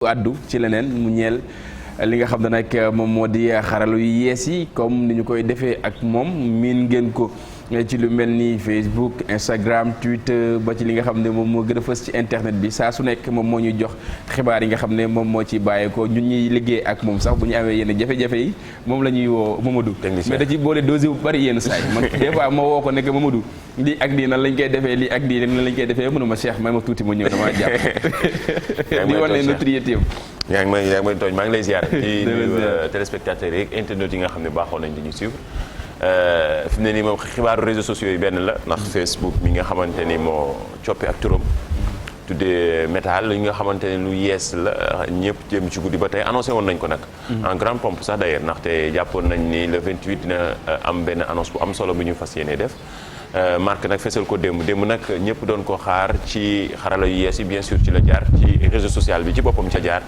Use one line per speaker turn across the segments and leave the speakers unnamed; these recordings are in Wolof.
addu ci leneen mu ñeel li nga xam ne nag moom moo di xaralu yu yees yi comme ni ñu koy defee ak moom miin ngeen ko ci lu mel ni Facebook Instagram Twitter ba ci li nga xam ne moom moo gën a fës ci internet bi saa su nekk moom moo ñuy jox xibaar yi nga xam ne moom moo ci bàyyeekoo ñun ñuy liggéey ak moom sax bu ñu amee yenn jafe-jafe yi moom la ñuy woo Mamadou. mais da ci boole dosé bu bari yenn saa yi man des fois ma woo ko nekk Mamadou lii ak lii nan lañ koy defee lii ak lii nan lañ koy defee mënuma Cheikh may ma tuuti ma ñëw damaa jàpp. di wane notoriété am.
yaa ngi may tooñ maa ngi lay ziar ci téléspectateurs yi internautes yi nga xam ne baaxoon nañ di ñu suivre fi mu ne nii moom xibaaru réseaux sociaux yi benn la ndax Facebook mi nga xamante ni moo coppi ak turam tuddee Meta li nga xamante ne lu yees la ñëpp jëm ci guddi ba tey annoncé woon nañ ko nag en grande pompe sax d'ailleurs ndaxte jàppoon nañ ni le 28 dina am benn annonce bu am solo bu ñu fas yéene def Marc nag fesal ko démb nag ñëpp doon ko xaar ci xarala yu yees yi bien sûr ci la jaar ci réseau social bi ci boppam ca jaar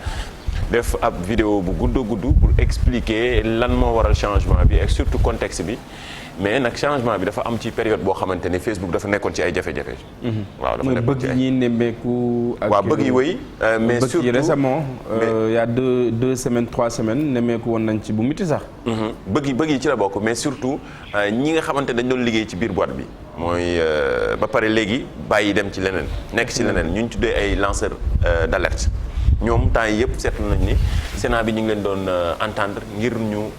def ab vidéo bu gudd pour expliquer lan moo waral changement bi ak surtout contexte bi mais nag changement bi dafa am ci période boo xamante ne Facebook dafa nekkoon ci ay jafe-jafe. waaw dafa nekkoon ci ay
bëgg yi nemmeeku. ak
waaw bëgg yi wëy. mais surtout
récemment il y a deux semaines 3 semaines nemmeeku woon nañ ci bu miti sax.
bëgg yi ci la bokk mais surtout ñi nga xamante dañ doon liggéey ci biir boîte bi mooy ba pare léegi bàyyi dem ci leneen nekk ci leneen ñu tuddee ay lanceurs d'alerte. ñoom temps yi yëpp seetlu nañ ni Sénat bi ñu ngi leen doon entendre ngir ñu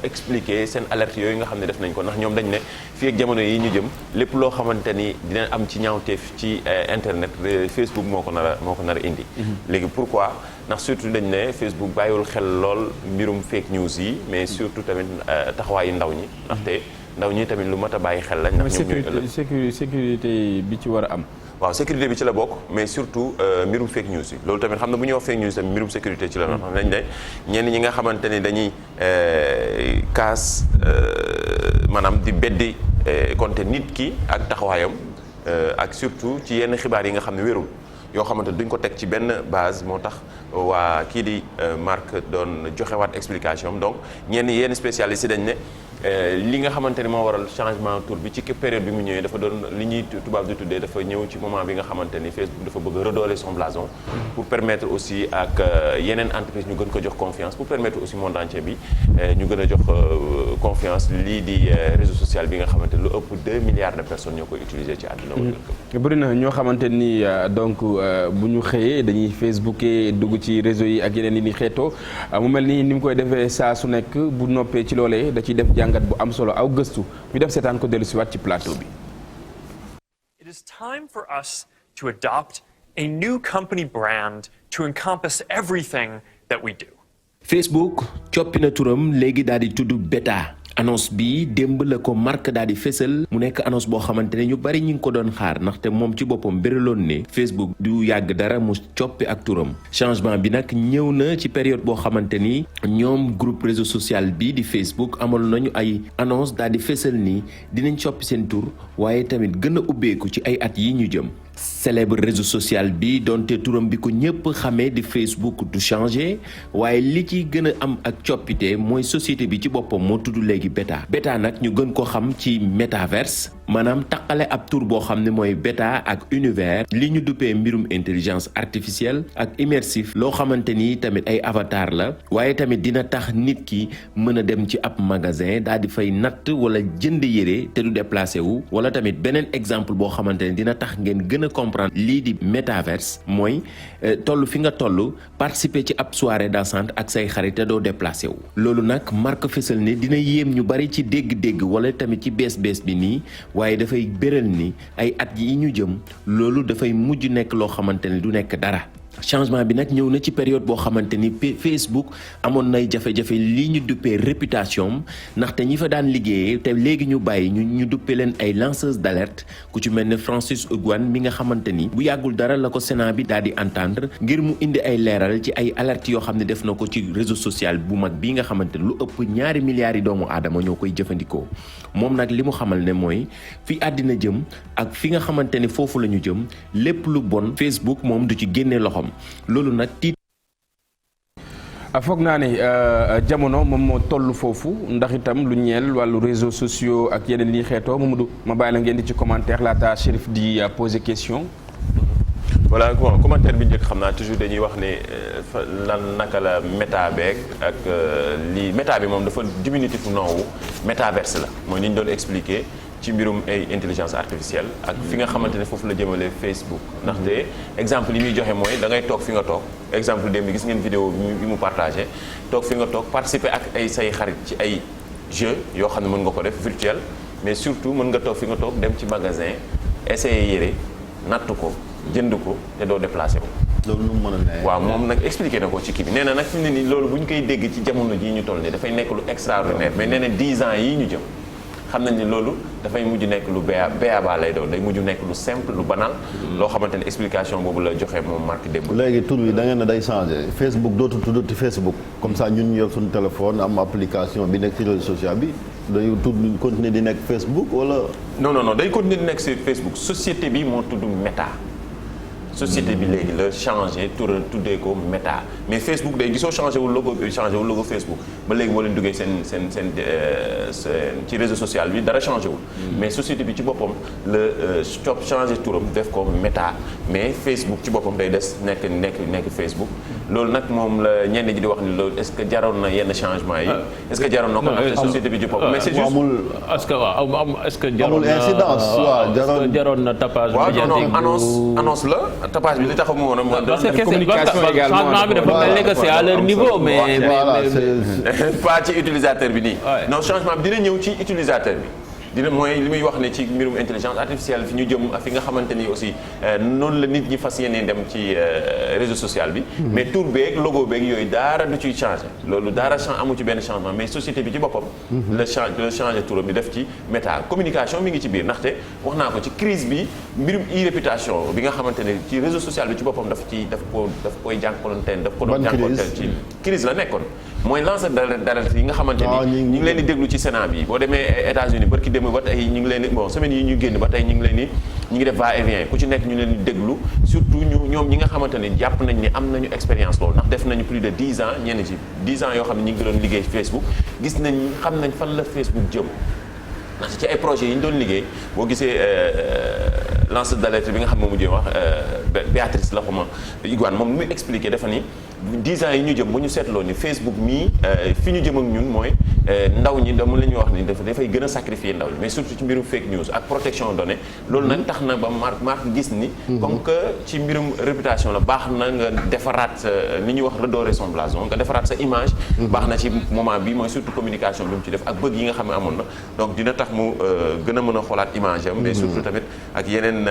expliquer seen alerte yooyu nga xam ne def nañ ko ndax ñoom dañ ne fii ak jamono yi ñu jëm lépp loo xamante ni dina am ci ñaawteef ci internet Facebook moo ko nar a indi. léegi pourquoi ndax surtout dañ ne Facebook bàyyiwul xel lool mbirum fake news yi mais surtout tamit taxawaayu ndaw ñi ndaxte ndaw ñi tamit lu mat a bàyyi xel lañ. ndax ñoom ñooy
sécurité bi ci war a am.
waaw sécurité bi ci la bokk mais surtout mbirum fake news yi loolu tamit xam na bu ñuy wax fake news tamit mbirum sécurité ci la ndax dañ ne ñenn ñi nga xamante ni dañuy kaas maanaam di beddi konte nit ki ak taxawaayam ak surtout ci yenn xibaar yi nga xam ne wérul yoo xamante duñ ko teg ci benn base moo tax waa kii di Marc doon joxewaat explication donc yenn spécialistes yi dañ ne li nga xamante ni moo waral changement tour bi ci période bi mu ñëwee dafa doon li ñuy tubaab di tuddee dafa ñëw ci moment bi nga xamante ni Facebook dafa bëgg redorer son blason pour permettre aussi ak yeneen entreprise ñu gën ko jox confiance pour permettre aussi monde entier bi ñu gën a jox confiance lii di réseau social bi nga xamante ni lu ëpp 2 milliards de personnes ñoo koy utiliser ci àdduna wala.
bëri na ñoo xamante ni donc bu ñu xëyee dañuy Facebooké dugg ci réseau yi ak yeneen yi ni xeetoo mu mel ni mu koy defee saa su nekk bu noppee ci loolee da ciy def jàngat bu am solo aw gëstu ñu def seetaan ko dellu si waat ci plateau bi.
It is time for us to adopt a new company brand to encompass everything that we do.
Facebook coppi na turam léegi daal di tudd Meta. annonce bi démb la ko Marc daal di fésal mu nekk annonce boo xamante ne ñu bari ñu ngi ko doon xaar ndaxte moom ci boppam béraloon ne Facebook du yàgg dara mu coppi ak turam changement bi nag ñëw na ci période boo xamante ni ñoom groupe réseau social bi di Facebook amal nañu ay annonce daal di fésal ni dinañ coppi seen tur waaye tamit gën a ubbeeku ci ay at yi ñu jëm. célèbre réseau social bi donte turam bi ko ñëpp xamee di Facebook du changer waaye li ci gën a am ak coppite mooy société bi ci boppam moo tudd léegi Meta nag ñu gën ko xam ci métaverse maanaam taqale ab tur boo xam ne mooy Meta ak univers li ñu duppee mbirum intelligence artificielle ak immersif loo xamante ni tamit ay avatar la waaye tamit dina tax nit ki mën a dem ci ab magasin daal di fay natt wala jënd yére te du déplacé wu wala tamit beneen exemple boo xamante ne dina tax ngeen gën a comprendre lii di métaverse mooy toll fi nga toll participer ci ab soirée dansante ak say xarit te doo déplacé wu loolu nag Marc fësal ni dina yéem ñu bari ci dégg-dégg wala tamit ci bees bi nii waaye dafay béral ni ay at yi ñu jëm loolu dafay mujj nekk loo xamante ne du nekk dara changement bi nag ñëw na ci période boo xamante ni Facebook amoon nay jafe-jafe lii ñu duppee réputation ndaxte ñi fa daan liggéeyee te léegi ñu bàyyi ñu duppee leen ay lanceuses d'alerte ku ci mel ne Francis Haugen mi nga xamante ni bu yàggul dara la ko Sénat bi daal di entendre ngir mu indi ay leeral ci ay alerte yoo xam ne def na ko ci réseau social bu mag bi nga xamante ni lu ëpp 2 milliards yi doomu aadama ñoo koy jëfandikoo moom nag li mu xamal ne mooy fi àddina jëm ak fi nga xamante ni foofu la ñu jëm lépp lu bon Facebook moom du ci génne loxoom loolu nag tiit
foog naa ne jamono moom moo toll foofu ndax itam lu ñeel wàllu réseaux sociaux ak yeneen yi xeetoo Mamadou ma bàyyi la ngeen di ci commentaire laata Chérif di poser question.
voilà bon commentaire bi njëkk xam naa toujours dañuy wax ne naka la méta beeg ak lii méta bi moom dafa diminutif noowu métaverse la mooy ni ñu doon expliquer ci mbirum ay intelligence artificielle ak fi nga xamante ne foofu la jëmale Facebook ndaxte exemple yi muy joxe mooy da ngay toog fi nga toog exemple démb gis ngeen vidéo bi mu partagé toog fi nga toog participer ak ay say xarit ci ay jeux yoo xam ne mën nga ko def virtuel mais surtout mën nga toog fi nga toog dem ci magasin essayer yére natt ko jënd ko te doo déplacé wu.
loolu nu mu mën a ne.
waaw moom nag expliqué na ko ci kii bi nee na nag fi mu ne nii loolu bu ñu koy dégg ci jamono jii ñu toll nii dafay nekk lu extraordinaire mais nee na 10 ans yii ñu jëm xam nañ ni loolu dafay mujj nekk lu béaba lay doon day mujj nekk lu simple lu banal. loo xamante ne explication boobu la joxe moom Mark démb.
léegi tur bi da ngeen ne day changé Facebook dootul tuddati Facebook comme ça ñun ñu yor suñu téléphone am application bi nekk ci réseau social bi dañu tudd continuer di nekk Facebook wala.
non day continuer di nekk ci Facebook société bi moo tudd Meta. société bi léegi la changé tuddee ko Meta mais Facebook day gisoo changé wul logo Facebook ba léegi boo leen duggee seen ci réseau social bi dara changé wul. mais société bi ci boppam la changé turam def ko Meta mais Facebook ci boppam day des nekk Facebook. loolu nag moom la ñenn ñi di wax ni loolu est-ce que jaroon na yenn changement yi. est-ce que jaroon na ko ndax société bi ci boppam. mais c'est juste
est-ce que jaroon na
incidence
jaroon na tapage médiatique
annonce la. tapage bi li tax a mu woon a.
parce que communication également changement bi dafa mel ni que c'est à leur niveau mais
pas ci utilisateur bi nii. non changement bi dina ñëw ci utilisateur bi. dina mooy li muy wax ne ci mbirum intelligence artificielle fi ñu jëm fi nga xamante ni aussi noonu la nit ñi fas yéene dem ci réseau social bi. mais tur beeg logo beeg yooyu daara du ciy changé. loolu daara amu ci benn changement mais société bi ci boppam. la changé turam di def ci Meta communication mi ngi ci biir ndaxte wax naa ko ci crise bi mbirum e-réputation bi nga xamante ne ci réseau social bi ci boppam daf koy jànkuwanteel daf ko doon jànkuwanteel ci crise la nekkoon. mooy lanceur d'alerte yi nga xamante ni ñu ngi leen di déglu ci Sénat bi boo demee États-Unis barki démb ba tey ñu ngi leen di bon semaine yi ñu génn ba tey ñu ngi def va et vient ku ci nekk ñu leen di déglu surtout ñoom ñi nga xamante ni jàpp nañ ni am nañu expérience loolu ndax def nañu plus de 10 ans ñenn ci 10 ans yoo xam ne ñu ngi doon liggéey Facebook gis nañ xam nañ fan la Facebook jëm ndax ci ay projets yi ñu doon liggéey boo gisee lanceur d'alerte bi nga xam ne mujjee wax Béatrice la xuma Iguane moom lu muy expliqué dafa ni 10 ans yi ñu jëm bu ñu seetloo ni Facebook mii fi ñu jëm ak ñun mooy ndaw ñi dama la ñuy wax ni dafay gën a sacrifier ndaw ñi mais surtout ci mbirum fake news ak protection données loolu nag tax na ba Mark gis ni comme que ci mbirum réputation la baax na nga defaraat li ñuy wax redorer son blason nga defaraat sa image baax na ci moment bi mooy surtout communication bi mu ci def ak bëgg yi nga xam ne amoon na donc dina tax mu gën a mën a xoolaat image am mais surtout tamit ak yeneen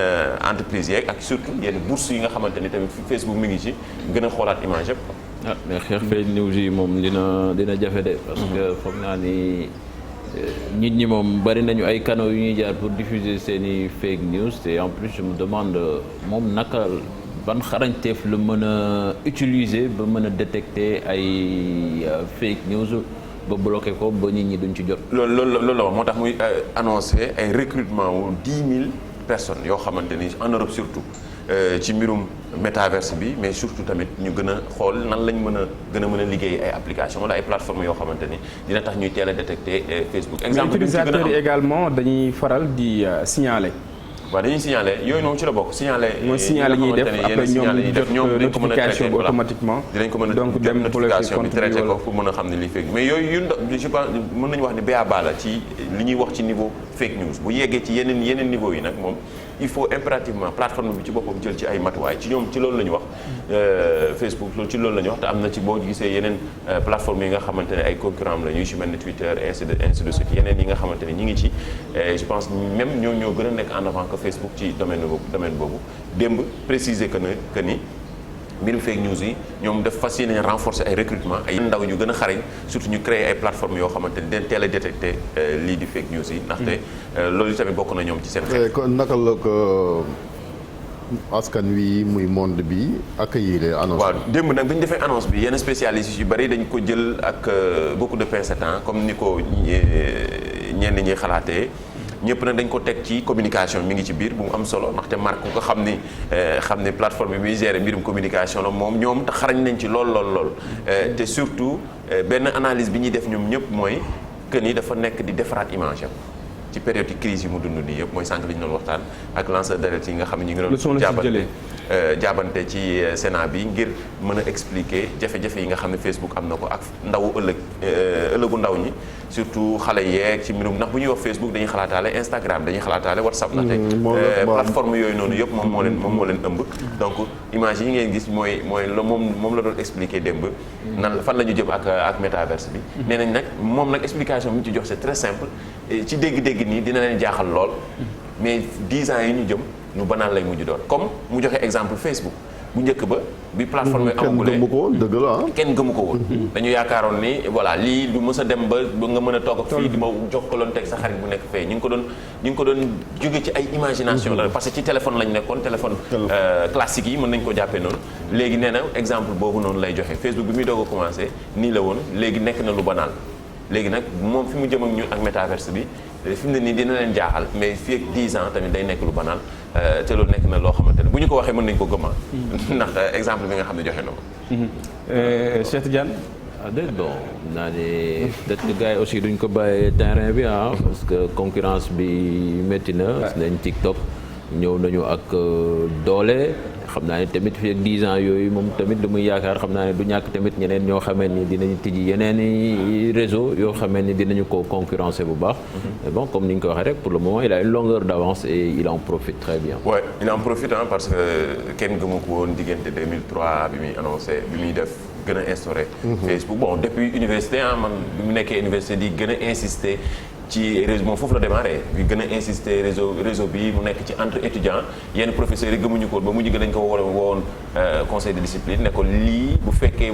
entreprise yeeg ak surtout yenn bourse yi nga xamante ni tamit Facebook mi ngi ci gën a xoolaat image am
mais xeex fake news yi moom dina jafe de parce que foog naa ni nit ñi moom bari nañu ay canaux yu ñuy jaar pour diffuser seeni fake news te en plus je me demande moom naka ban xarañteef la mën a utiliser ba mën a détecter ay fake news ba bloqué ko ba nit ñi duñ ci jot.
loolu la wax moo tax muy annoncé ay recrutement wu 10 000 personnes yoo xamante ni en Europe surtout ci mbirum métaverse bi mais surtout tamit ñu gën a xool nan lañ mën a liggéey ay application wala ay plateformes yoo xamante ni dina tax ñuy teel a détecter Facebook. exemple bi ci gën a am
utilisateur yi également dañuy faral di signaler.
waaw dañuy signaler yooyu noonu ci la bokk signaler.
mooy signaler ñuy def après ñoom jot notification bi automatiquement.
dinañ ko mën a
donc dem
notification bi traité ko pour mën a xam ne lii fake mais yooyu je pense mën nañu wax ne BABA la ci li ñuy wax ci niveau fake news bu yeggee ci yeneen niveau yi nag moom il faut impérativement plateforme bi ci boppam jël ci ay matuwaay ci ñoom ci loolu la ñu wax Facebook loolu ci loolu la ñu wax te am na ci boo gisee yeneen plateforme yi nga xamante ne ay concurrents la ñuy ci mel ne Twitter ainsi de suite yeneen yi nga xamante ne ñi ngi ci je pense même ñoo gën a nekk en avant que Facebook ci domaine boobu démb préciser que ni mbirum fake news yi ñoom def fas yéene renforcer ay recrutement ay ndaw ñu gën a xarañ surtout ñu créer ay plateformes yoo xamante ni dañ teel a détecter lii di fake news yi ndaxte loolu tamit bokk na ñoom ci seen xel.
kon naka la ko askan wi muy monde bi accueillir annonce.
waaw démb nag bi ñu defee annonce bi yenn spécialistes yu bari dañ ko jël ak beaucoup de pincettes comme ni ko ñenn ñi xalaatee. ñëpp nag dañ ko teg ci communication mi ngi ci biir bu mu am solo ndaxte Marc ku ko xam ni plateforme bi gérer mbirum communication la moom ñoom te xarañ nañ ci lool te surtout benn analyse bi ñuy def ñoom ñëpp mooy que ni dafa nekk di defaraat image am ci période crise yi mu dund nii yëpp mooy sànq li ñu doon waxtaan ak lanceur d'alerte yi nga xam ne ñu ngi doon jàppale jaabante ci Sénat bi ngir mën a expliquer jafe-jafe yi nga xam ne Facebook am na ko ak ndawu ëllëgu ndaw ñi surtout xale yeeg ci mbirum ndax bu ñuy wax Facebook dañuy xalaataale Instagram dañuy xalaataale WhatsApp ndaxte plateforme yooyu noonu yëpp moom moo leen ëmb donc image yi ngeen gis mooy la moom la doon expliquer démb nan fan la ñu jëm ak métaverse bi nee nañ nag moom nag explication bi ñu ci jox c'est très simple ci dégg-dégg nii dina leen jaaxal lool mais 10 ans yi ñu jëm lu banal lay mujj doon comme mu joxe exemple Facebook bu njëkk ba bi plateforme yi amagulee
kenn gëmu ko woon dëgg la
kenn gëmu ko woon dañu yaakaaroon ni voilà lii du mës a dem ba nga mën a toog ak fii di ma jokkaloon teg sa xarit bu nekk fee ñu ngi ko doon jóge ci ay imagination la parce que ci téléphone lañ nekkoon téléphone classique yi mën nañ ko jàppee noonu léegi nee na exemple boobu noonu lay joxe Facebook bi muy doog a commencé nii la woon léegi nekk na lu banal léegi nag moom fi mu jëm ak ñun ak métaverse bi fi mu ne nii dina leen jaaxal mais fii ak 10 ans tamit day nekk lu banal te loolu nekk na loo xamante ne bu ñu ko waxee mën nañu ko gëmma ndax exemple bi nga xam ne joxe na ko.
Cheikh Tidiane.
dégg bon naa ne peut-être que gars yi aussi duñ ko bàyyee terrain bi parce que concurrence bi métti na. gis nañ TikTok ñëw nañu ak doole. xam naa ne tamit fii ak 10 ans yooyu moom tamit lu muy yaakaar xam naa ne du ñàkk tamit ñeneen ñoo xamee ni dinañu tijji yeneen i réseau yoo xamee ni dinañu ko concurrencer bu baax. mais bon comme ni ñu ko waxee rek pour le moment il a une longueur d'avance et il en profite très bien.
ouais il en profite parce que kenn gëmu ko woon diggante 2003 bi muy annoncé bi muy def gën a instauré. Facebook bon depuis université man bi mu nekkee université di gën a insister. ci réseau moom foofu la démarré bi gën a insister réseau bi mu nekk ci entre étudiants yenn professeurs yi gëmuñu ko ba mujj gën dañ ko woon conseil de discipline ne ko lii bu fekkee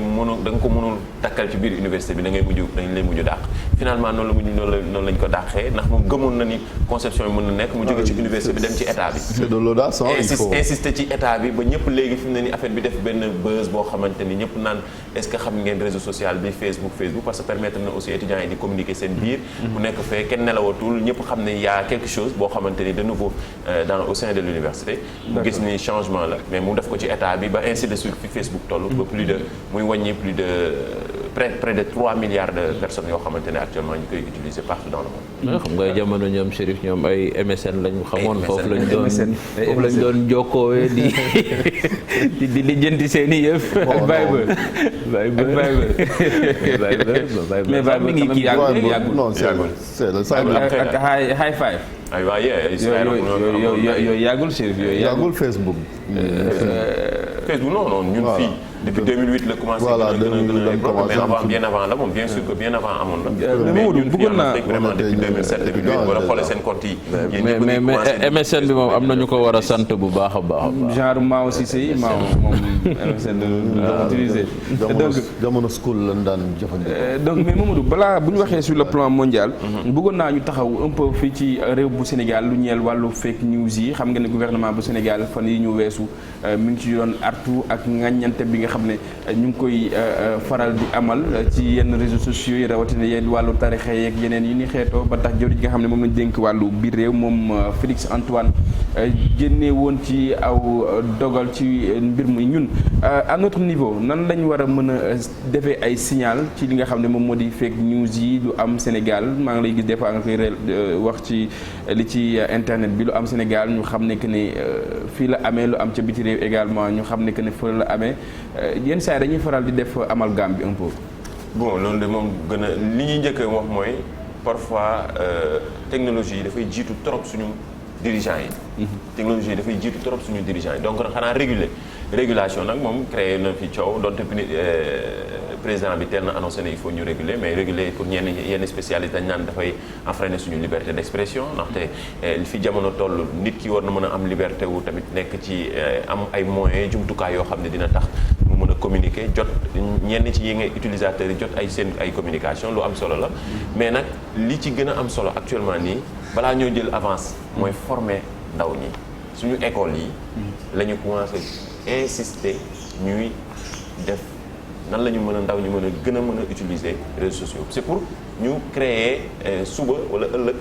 da nga ko mënul takkal ci biir université bi dañ lay mujj dàq finalement noonu lañ ko dàqee ndax moom gëmoon na ni conception yi mën na nekk mu jóge ci université bi dem ci état bi
c'est de l'audace
insister ci état bi ba ñëpp léegi fi mu ne ni affaire bi def benn buzz boo xamante ni ñëpp naan est-ce que xam ngeen réseau social bi Facebook parce que permettre na aussi étudiants yi di communiquer seen biir bu nekk fee kenn nelawatul ñëpp xam ne y a quelque chose boo xamante ni de nouveau au sein de l'université mu gis ni changement la mais mu def ko ci état bi ba ainsi de suite fi Facebook toll ba plus de muy wàññi plus de près de 3 milliards de personnes yoo xamante ne actuellement ñu koy utiliser partout dans le monde.
xam nga jamono ñoom Chérif ñoom ay MSN lañu xamoon foofu lañ doon jokkoowee di lijjanti seen i yëf.
mais ba mi ngi kii yàggul
non c'est
ak high five.
aywa
yooyu yàggul Chérif yooyu
yàggul Facebook.
Facebook non ñun fii. depuis 2008 la commencé.
voilà 2008 la commencé
mais bien avant la moom bien sûr que bien avant amoon na.
mais Mamadou bëggoon naa
vraiment depuis 2007 2008 wala xoolee seen compte yi.
mais MSN bi moom am na ñu ko war a sant bu baax a baax.
genre Mao Cissé yi moom MSN la utilisé.
donc jamono school lañ daan jëfandikoo.
donc mais Mamadou balaa bu ñu waxee sur le plan mondial. bëggoon naa ñu taxaw un peu fii ci réew bu Sénégal lu ñeel wàllu fake news yi xam nga ne gouvernement bu Sénégal fan yi ñu weesu mi ngi ci doon artu ak ngaññante bi nga xam ne ñu ngi koy faral di amal ci yenn réseaux sociaux yi rawatina yenn wàllu tarixa yeeg yeneen yi ni xeetoo ba tax jëwriñ nga xam ne moom lañu dénk wàllu biir réew moom Félix Antoine génne woon ci aw dogal ci mbir mi ñun à notre niveau nan lañ war a mën a defee ay signal ci li nga xam ne moom moo di fake news yi lu am Sénégal maa ngi lay gis des fois nga koy wax ci li ci internet bi lu am Sénégal ñu xam ne que ne fii la amee lu am ca biti réew également ñu xam ne que ne fële la amee yenn saa yi dañuy faral di def amalgame bi un peu.
bon loolu de moom gën a li ñuy njëkk wax mooy parfois technologie yi dafay jiitu trop suñu dirigeants yi. technologie yi dafay jiitu trop suñu dirigeants yi donc xanaa régulation nag moom créé na fi coow donte président bi teel na annoncé ne il faut ñu réguler mais réguler pour yenn spécialistes dañ naan dafay enfreiner suñu liberté d'expression ndaxte fi jamono toll nit ki war na mën a am liberté wu tamit nekk ci am ay moyens jumtukaay yoo xam ne dina tax mu mën a communiquer jot ñenn ci yi nga utilisateurs yi jot ay communication lu am solo la mais nag li ci gën a am solo actuellement nii balaa ñoo jël avance mooy former ndaw ñi suñu école yi la ñu commencé insister ñuy def nan la ñu mën a ndaw ñu mën a gën a mën a utiliser réseaux sociaux c'est pour ñu créer suba wala ëllëg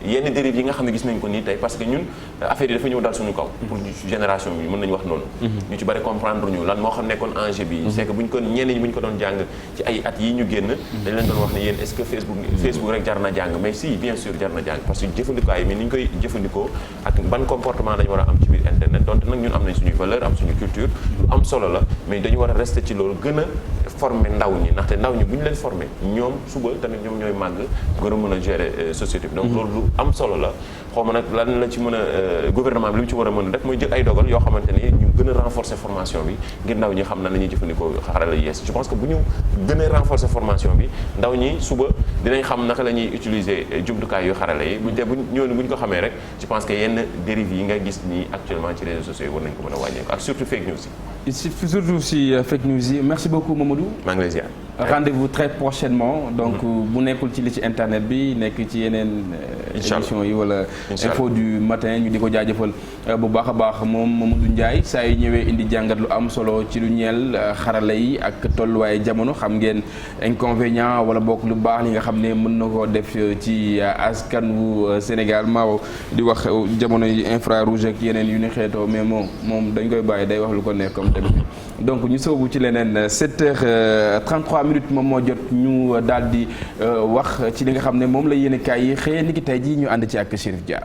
yenn dérive yi nga xam ne gis nañ ko nii tey parce que ñun affaire yi dafa ñëw dal suñu kaw pour génération bi mën nañu wax noonu ñu ci bari comprendre ñu lan moo xam nekkoon enjeu bi c'est que bu ñu ko ñenn ñi bu ñu ko doon jàng ci ay at yi ñu génn dañ leen doon wax ne yéen est-ce que Facebook rek jar na jàng mais si bien sûr jar na jàng parce que jëfandikaay mi ni ñu koy jëfandikoo ak ban comportement dañu war a am ci biir internet donte nag ñun am nañ suñuy valeur am suñu culture lu am solo la mais dañu war a rester ci loolu gën a former ndaw ñi ndaxte ndaw ñi bu ñu leen former ñoom suba tamit ñoom ñooy màgg gën a mën a gérer société bi donc loolu lu am solo la xaw ma nag lan la ci mën a gouvernement bi li mu ci war a mën a def mooy jël ay dogal yoo xamante ni ñu gën a renforcer formation bi ngir ndaw ñi xam na la ñuy jëfandikoo xarala yees je pense que bu ñu gën a renforcer formation bi ndaw ñi suba dinañ xam naka la ñuy utiliser jumtukaay yu xarala yi bu ñu ko xamee rek je pense que yenn dérives yi nga gis nii actuellement ci réseaux sociaux yi war nañ ko mën a wàññeeku ak surtout fake news yi.
surtout si fake news yi merci beaucoup Mamadou.
maa ngi lay ziar.
rendez-vous très prochainement donc bu nekkul ci li ci internet bi nekk ci yeneen émission yi wala info du matin ñu di ko jaajëfal bu baax a baax moom Mamadou Ndiaye saa yu ñëwee indi jàngat lu am solo ci lu ñeel xarala yi ak tolluwaaye jamono xam ngeen inconvénient wala bokk lu baax li nga xam ne mën na koo def ci askan wu Sénégal maaw di wax jamono yi infrarouge ak yeneen yu ni xeetoo mais moom dañ koy bàyyi day wax lu ko nekk comme tamit donc ñu soobu ci leneen 7h33 minutes moom moo jot ñu daal di wax ci li nga xam ne moom la yéene kaay yi xëyee ni ki tey jii ñu ànd ci ak Chérif Dia.